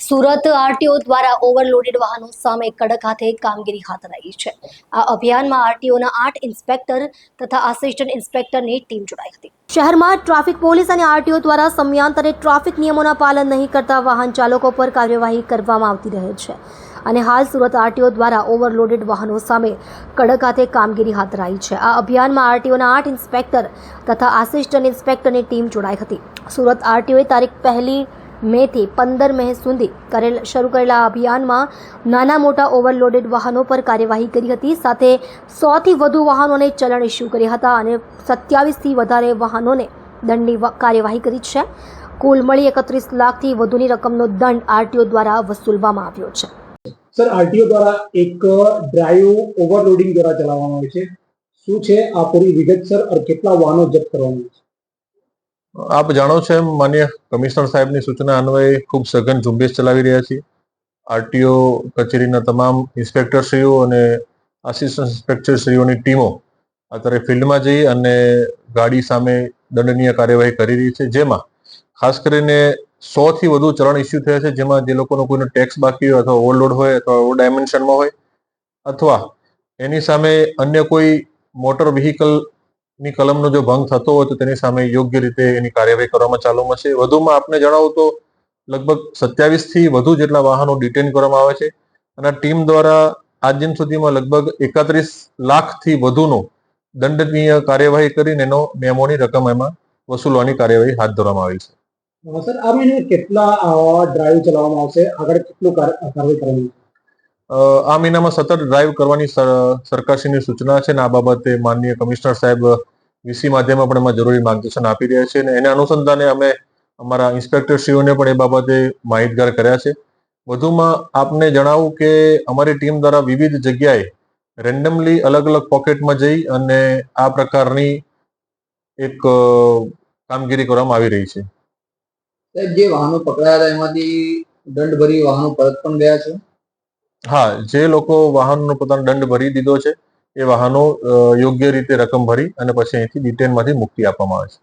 Surat RTO દ્વારા overloaded વાહનો સામે કડક હાથે કામગીરી હાથ ધરાઈ છે. આ અભિયાનમાં આરટીઓના 8 ઇન્સ્પેક્ટર તથા આસિસ્ટન્ટ ઇન્સ્પેક્ટરની ટીમ જોડાઈ હતી. શહેરમાં ટ્રાફિક પોલીસ અને આરટીઓ દ્વારા સમયાંતરે ટ્રાફિક નિયમોના પાલન નહીં કરતા વાહન ચાલકો પર કાર્યવાહી કરવામાં આવતી રહે છે અને હાલ સુરત આરટીઓ દ્વારા ઓવરલોડેડ વાહનો સામે કડક હાથે કામગીરી હાથ ધરાઈ છે. આ અભિયાનમાં આરટીઓના 8 ઇન્સ્પેક્ટર તથા આસિસ્ટન્ટ ઇન્સ્પેક્ટરની ટીમ જોડાઈ હતી. સુરત આરટીઓએ તારીખ 1 મે થી 15 મે સુધી શરૂ કરેલા અભિયાનમાં નાના મોટા ઓવરલોડેડ વાહનો પર કાર્યવાહી કરી હતી. સાથે 100 થી વધુ વાહનોને ચલણ ઇસ્યુ કર્યા હતા અને 27 થી વધારે વાહનોને દંડની કાર્યવાહી કરી છે. કુલ મળી 31 લાખથી વધુની રકમનો દંડ આરટીઓ દ્વારા વસૂલવામાં આવ્યો છે. સર, આરટીઓ દ્વારા એક ડ્રાઈવ ઓવરલોડિંગ દ્વારા ચલાવવામાં આવે છે. શું છે આ પૂરી વિગત સર, અને કેટલા વાહનો જપ્ત કરવામાં આવે છે? આપ જાણો છો એમ માનનીય કમિશનર સાહેબની સૂચના અન્વયે ખૂબ સઘન ઝુંબેશ ચલાવી રહ્યા છીએ. આરટીઓ કચેરીના તમામ ઇન્સ્પેક્ટરશ્રીઓ અને આસિસ્ટન્ટ ઇન્સ્પેક્ટરશ્રીઓની ટીમો અત્યારે ફિલ્ડમાં જઈ અને ગાડી સામે દંડનીય કાર્યવાહી કરી રહી છે, જેમાં ખાસ કરીને 100 થી વધુ ચલણ ઇસ્યુ થયા છે, જેમાં જે લોકોનો કોઈનો ટેક્સ બાકી હોય અથવા ઓવરલોડ હોય અથવા ઓવર ડાયમેન્શનમાં હોય અથવા એની સામે અન્ય કોઈ મોટર વ્હીકલ ની કલમનો જો ભંગ થતો હોય તો તેની સામે યોગ્ય રીતે એની કાર્યવાહી કરવામાં ચાલુમાં છે. વધુમાં આપને જણાવું તો લગભગ 27 થી વધુ જેટલા વાહનો ડિટેન કરવામાં આવે છે અને ટીમ દ્વારા આજ દિન સુધીમાં લગભગ 31 લાખથી વધુનો દંડનીય કાર્યવાહી કરીને એનો મેમોની રકમ એમાં વસૂલવાની કાર્યવાહી હાથ ધરવામાં આવી છે. સર, આ મહિને કેટલા ડ્રાઈવ ચલાવવામાં આવશે? આગળ કેટલું કાર્યવાહી કરવાની? આ મહિનામાં સતત ડ્રાઈવ કરવાની સરકારશ્રીની સૂચના છે અને આ બાબતે માનનીય કમિશનર સાહેબ વીસી માધ્યમમાં પણ એમાં જરૂરી માર્ગદર્શન આપી રહ્યા છે અને એના અનુસંધાને અમે અમારા ઇન્સ્પેક્ટરશ્રીઓને પણ એ બાબતે માહિતગાર કર્યા છે. વધુમાં આપને જણાવું કે અમારી ટીમ દ્વારા વિવિધ જગ્યાએ રેન્ડમલી અલગ અલગ પોકેટમાં જઈ અને આ પ્રકારની એક કામગીરી કરવામાં આવી રહી છે. જે વાહનો પકડાયા હતા એમાંથી દંડ ભરી વાહનો પરત પણ ગયા છે. હા, જે લોકો વાહનનો પોતાનો દંડ ભરી દીધો છે એ વાહનો યોગ્ય રીતે રકમ ભરી અને પછી અહીંથી ડિટેનમાંથી મુક્તિ આપવામાં આવે છે.